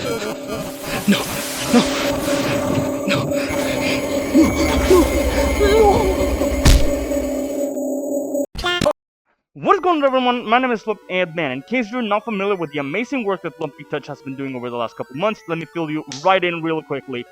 No, no, What is going on, everyone? My name is Lumpy, and man, in case you're not familiar with the amazing work that Lumpy Touch has been doing over the last couple months, let me fill you right in real quickly.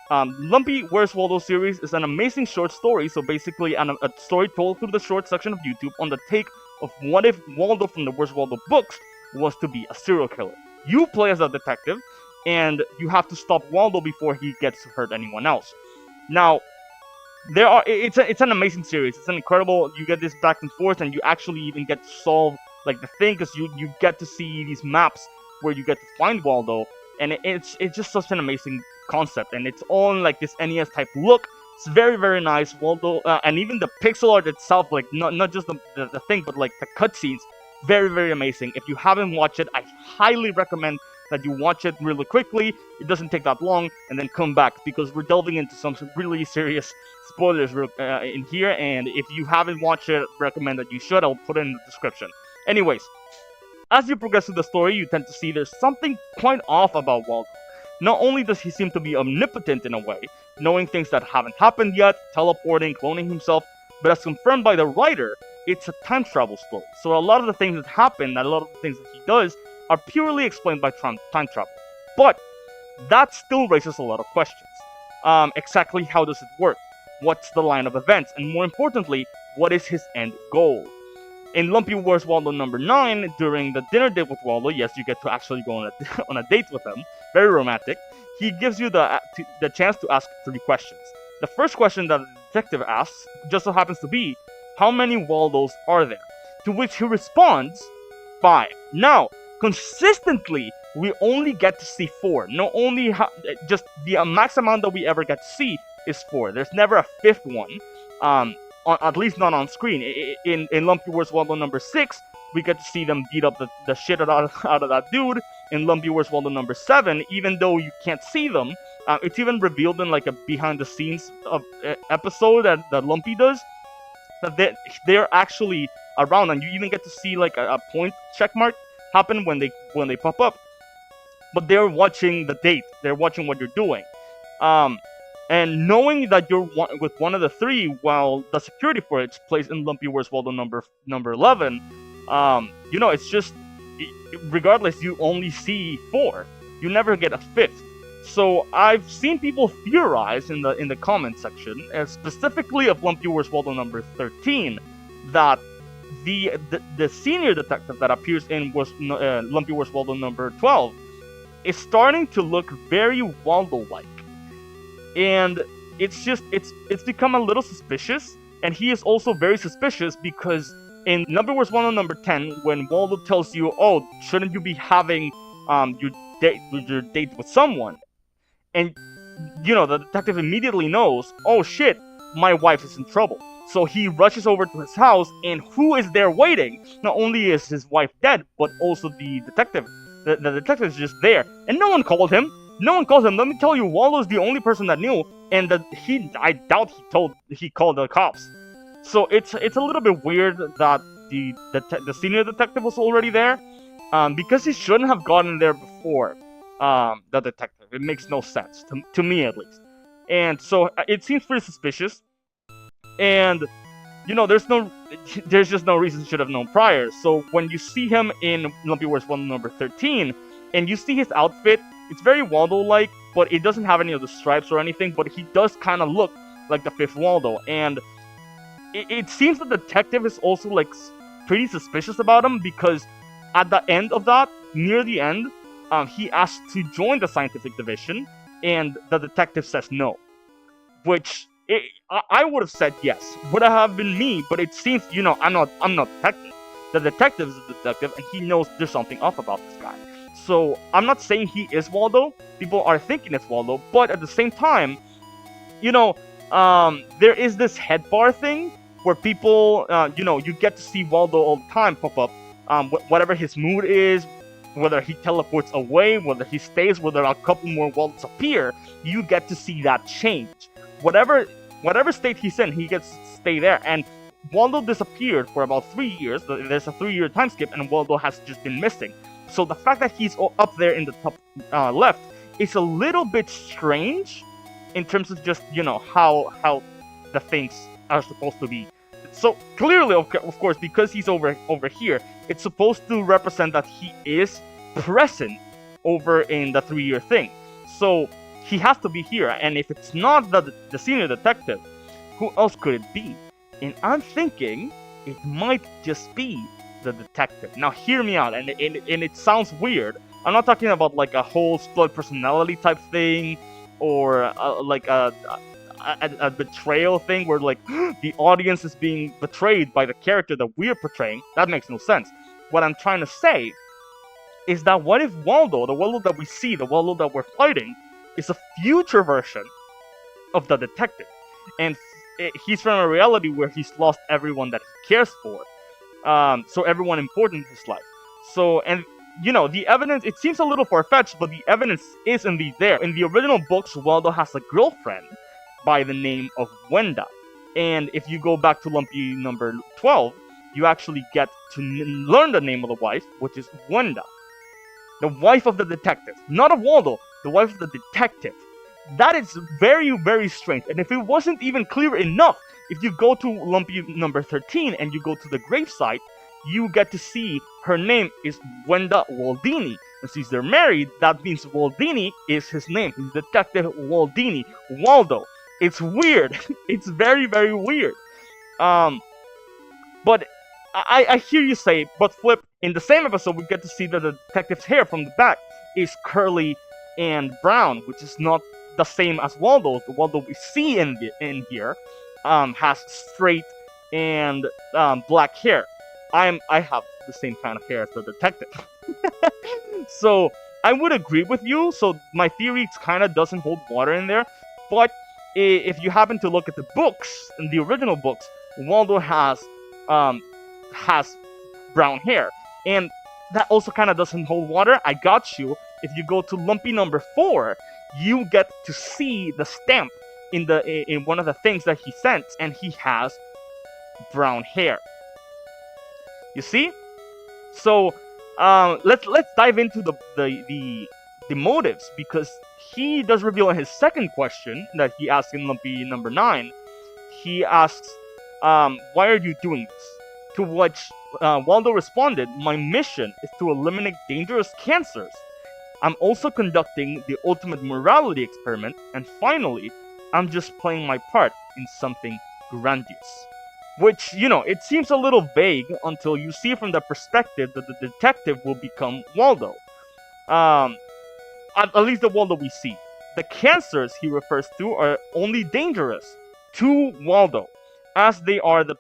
Lumpy Where's Waldo series is an amazing short story, so basically a story told through the short section of YouTube on the take of what if Waldo from the Where's Waldo books was to be a serial killer. You play as a detective, and you have to stop Waldo before he gets to hurt anyone else. Now, it's an amazing series. It's an incredible. You get this back and forth, and you actually even get to solve like the thing, because you get to see these maps where you get to find Waldo, and it's just such an amazing concept, and it's all in like this NES type look. It's very nice. Waldo, and even the pixel art itself, like not just the thing, but like the cutscenes, very amazing. If you haven't watched it, I highly recommend that you watch it really quickly. It doesn't take that long, and then come back, because we're delving into some really serious spoilers in here, and if you haven't watched it, recommend that you should. I'll put it in the description. Anyways, as you progress through the story, you tend to see there's something quite off about Waldo. Not only does he seem to be omnipotent in a way, knowing things that haven't happened yet, teleporting, cloning himself, but as confirmed by the writer, it's a time travel story. So a lot of the things that happen, a lot of the things that he does, are purely explained by time travel. But that still raises a lot of questions. Exactly how does it work? What's the line of events? And more importantly, what is his end goal? In Lumpy Where's Waldo number 9, during the dinner date with Waldo, yes, you get to actually go on a date with him, very romantic, he gives you the chance to ask 3 questions. The first question that the detective asks just so happens to be, how many Waldos are there? To which he responds, 5. Now, consistently, we only get to see 4. Not only just the max amount that we ever get to see is 4. There's never a 5th one, at least not on screen. In Lumpy Where's Waldo number 6, we get to see them beat up the shit out of that dude. In Lumpy Where's Waldo number 7, even though you can't see them, it's even revealed in like a behind the scenes of episode that Lumpy does, that they're actually around, and you even get to see like a point check mark happen when they pop up. But they're watching the date. They're watching what you're doing. And knowing that you're with one of the 3, while the security footage plays in Lumpy Where's Waldo number 11, it's just, regardless, you only see 4. You never get a 5th. So I've seen people theorize in the comment section, specifically of Lumpy Where's Waldo number 13, that the senior detective that appears in Lumpy Where's Waldo number 12 is starting to look very Waldo-like. And it's become a little suspicious, and he is also very suspicious because in Lumpy Where's Waldo number 10, when Waldo tells you, oh, shouldn't you be having your date with someone? And, the detective immediately knows, oh shit, my wife is in trouble. So he rushes over to his house, and who is there waiting? Not only is his wife dead, but also the detective. The detective is just there, and no one called him. No one calls him. Let me tell you, Waldo's the only person that knew, and I doubt he called the cops. So it's a little bit weird that the senior detective was already there, because he shouldn't have gotten there before the detective. It makes no sense to me, at least. And so it seems pretty suspicious, and there's just no reason he should have known prior. So when you see him in Lumpy Where's Waldo number 13, and you see his outfit, it's very Waldo-like, but it doesn't have any of the stripes or anything, but he does kind of look like the 5th Waldo, and it seems the detective is also like pretty suspicious about him, because at the end of that, near the end, he asks to join the scientific division, and the detective says no, which I would have said yes, would have been me, but it seems, I'm not detective. The detective is a detective, and he knows there's something off about this guy. So I'm not saying he is Waldo. People are thinking it's Waldo, but at the same time, there is this head bar thing where people, you get to see Waldo all the time pop up. Whatever his mood is, whether he teleports away, whether he stays, whether a couple more Waldos appear, you get to see that change. Whatever state he's in, he gets to stay there. And Waldo disappeared for about 3 years. There's a 3-year time skip, and Waldo has just been missing. So the fact that he's up there in the top left is a little bit strange in terms of just, how the things are supposed to be. So clearly, of course, because he's over here, it's supposed to represent that he is present over in the 3-year thing. So he has to be here, and if it's not the senior detective, who else could it be? And I'm thinking it might just be the detective. Now hear me out, and it sounds weird. I'm not talking about like a whole split personality type thing, or like a betrayal thing where like the audience is being betrayed by the character that we're portraying. That makes no sense. What I'm trying to say is that what if Waldo, the Waldo that we see, the Waldo that we're fighting, is a future version of the detective, and he's from a reality where he's lost everyone that he cares for, so everyone important in his life. So, and the evidence, it seems a little far-fetched, but the evidence is indeed there. In the original books, Waldo has a girlfriend by the name of Wenda. And if you go back to Lumpy number 12, you actually get to learn the name of the wife, which is Wenda. The wife of the detective. Not of Waldo, the wife of the detective. That is very, very strange. And if it wasn't even clear enough, if you go to Lumpy number 13 and you go to the gravesite, you get to see her name is Wenda Waldini. And since they're married, that means Waldini is his name. He's Detective Waldini. Waldo. It's weird. It's very, very weird. But I hear you say, but Flip, in the same episode, we get to see that the detective's hair from the back is curly and brown, which is not the same as Waldo's. The Waldo we see in here has straight and black hair. I have the same kind of hair as the detective. So I would agree with you. So my theory kind of doesn't hold water in there. But if you happen to look at the books, in the original books, Waldo has brown hair, and that also kind of doesn't hold water. I got you. If you go to Lumpy number 4, you get to see the stamp in one of the things that he sent, and he has brown hair. You see? So let's dive into the motives, because he does reveal in his second question that he asked in Lumpy number 9. He asks, why are you doing this? To which Waldo responded, my mission is to eliminate dangerous cancers. I'm also conducting the ultimate morality experiment, and finally, I'm just playing my part in something grandiose. Which, it seems a little vague until you see from the perspective that the detective will become Waldo. At least the Waldo we see. The cancers he refers to are only dangerous to Waldo, as they are the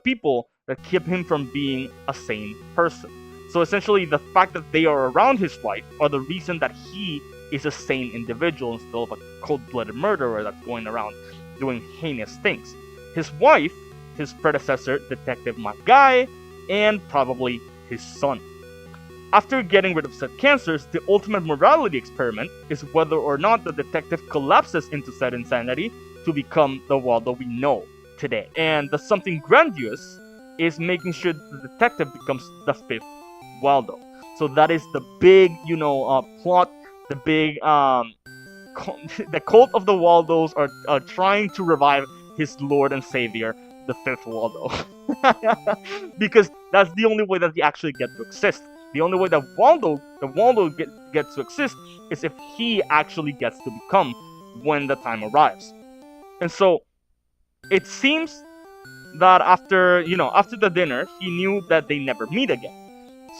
people that keep him from being a sane person. So essentially, the fact that they are around his wife are the reason that he is a sane individual instead of a cold-blooded murderer that's going around doing heinous things. His wife, his predecessor, Detective McGuy, and probably his son. After getting rid of said cancers, the ultimate morality experiment is whether or not the detective collapses into said insanity to become the Waldo we know today. And the something grandiose is making sure the detective becomes the 5th Waldo. So that is the big, plot, the big, the cult of the Waldos are trying to revive his lord and savior, the 5th Waldo. Because that's the only way that they actually get to exist. The only way that the Waldo gets to exist is if he actually gets to become when the time arrives. And so, it seems that after the dinner, he knew that they never meet again.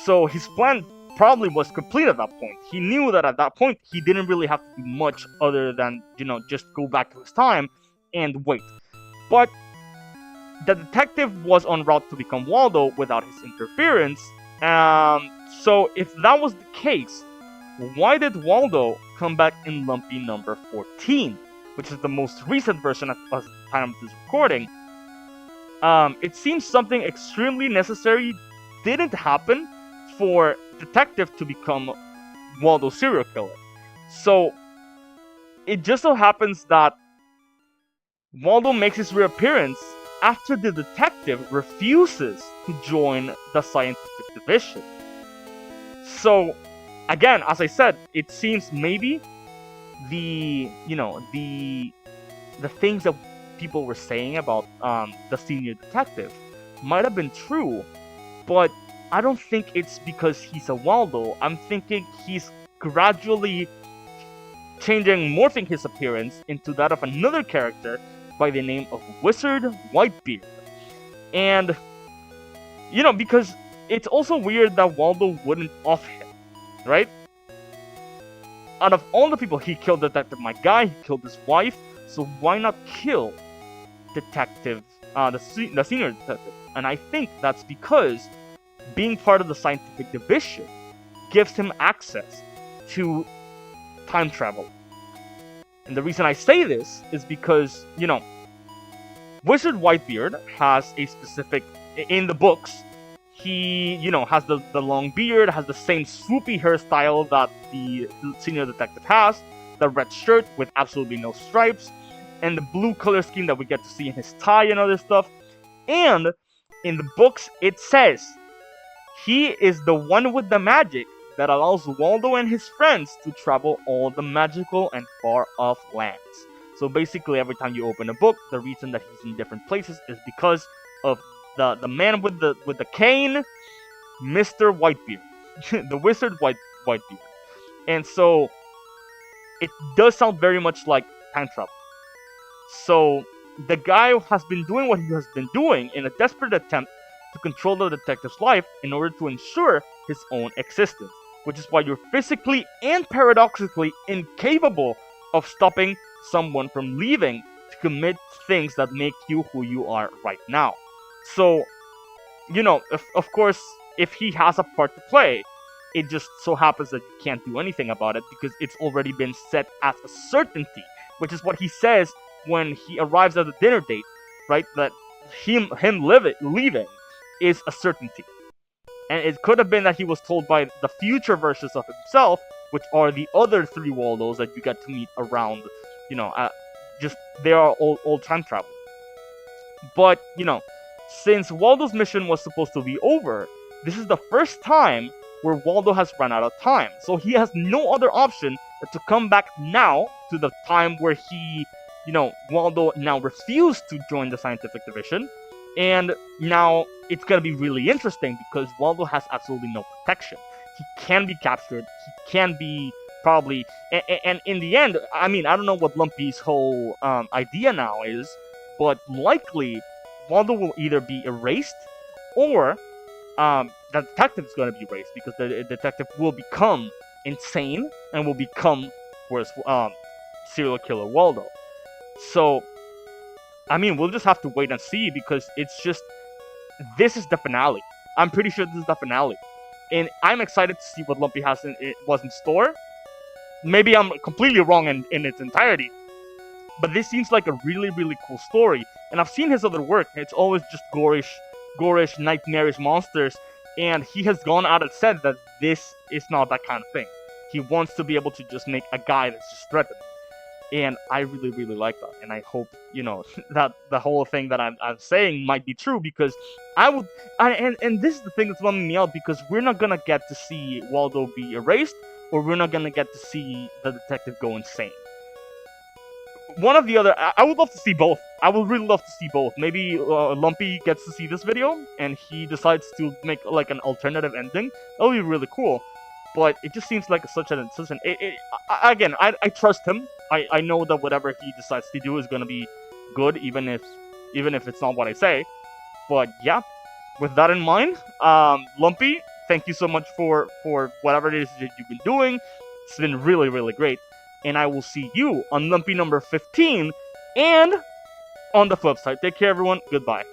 So his plan probably was complete at that point. He knew that at that point, he didn't really have to do much other than, just go back to his time and wait. But the detective was en route to become Waldo without his interference. So if that was the case, why did Waldo come back in Lumpy number 14, which is the most recent version at the time of this recording? It seems something extremely necessary didn't happen for Detective to become Waldo's serial killer. So it just so happens that Waldo makes his reappearance after the detective refuses to join the scientific division. So, again, as I said, it seems maybe the the things that people were saying about the senior detective might have been true, but I don't think it's because he's a Waldo. I'm thinking he's gradually changing, morphing his appearance into that of another character by the name of Wizard Whitebeard. And, because it's also weird that Waldo wouldn't off him, right? Out of all the people, he killed Detective My Guy, he killed his wife, so why not kill Detective, the senior detective? And I think that's because being part of the scientific division gives him access to time travel. And the reason I say this is because, Wizard Whitebeard has a specific, in the books, he, has the long beard, has the same swoopy hairstyle that the senior detective has, the red shirt with absolutely no stripes, and the blue color scheme that we get to see in his tie and other stuff. And in the books, it says he is the one with the magic that allows Waldo and his friends to travel all the magical and far-off lands. So basically, every time you open a book, the reason that he's in different places is because of the man with the cane, Mr. Whitebeard, the wizard Whitebeard. And so it does sound very much like time travel. So the guy has been doing what he has been doing in a desperate attempt to control the detective's life in order to ensure his own existence, which is why you're physically and paradoxically incapable of stopping someone from leaving to commit things that make you who you are right now. So, of course, if he has a part to play, it just so happens that you can't do anything about it because it's already been set as a certainty, which is what he says when he arrives at the dinner date, right? That him leaving is a certainty. And it could have been that he was told by the future versions of himself, which are the other three Waldos that you get to meet around, just they are all time travel. But, since Waldo's mission was supposed to be over, this is the first time where Waldo has run out of time. So he has no other option but to come back now to the time where he, Waldo now refused to join the scientific division. And now it's going to be really interesting because Waldo has absolutely no protection. He can be captured. He can be probably... And in the end, I mean, I don't know what Lumpy's whole idea now is, but likely Waldo will either be erased or the detective is going to be erased because the detective will become insane and will become, serial killer Waldo. So, I mean, we'll just have to wait and see because it's just, this is the finale. I'm pretty sure this is the finale. And I'm excited to see what Lumpy was in store. Maybe I'm completely wrong in its entirety. But this seems like a really, really cool story. And I've seen his other work. It's always just gorish, nightmarish monsters. And he has gone out and said that this is not that kind of thing. He wants to be able to just make a guy that's just threatening. And I really, really like that. And I hope, that the whole thing that I'm saying might be true because and this is the thing that's bumming me out because we're not going to get to see Waldo be erased or we're not going to get to see the detective go insane. One of the other, I would love to see both. I would really love to see both. Maybe Lumpy gets to see this video and he decides to make like an alternative ending. That would be really cool. But it just seems like again, I trust him. I know that whatever he decides to do is going to be good, even if it's not what I say. But yeah, with that in mind, Lumpy, thank you so much for whatever it is that you've been doing. It's been really, really great. And I will see you on Lumpy number 15 and on the flip side. Take care, everyone. Goodbye.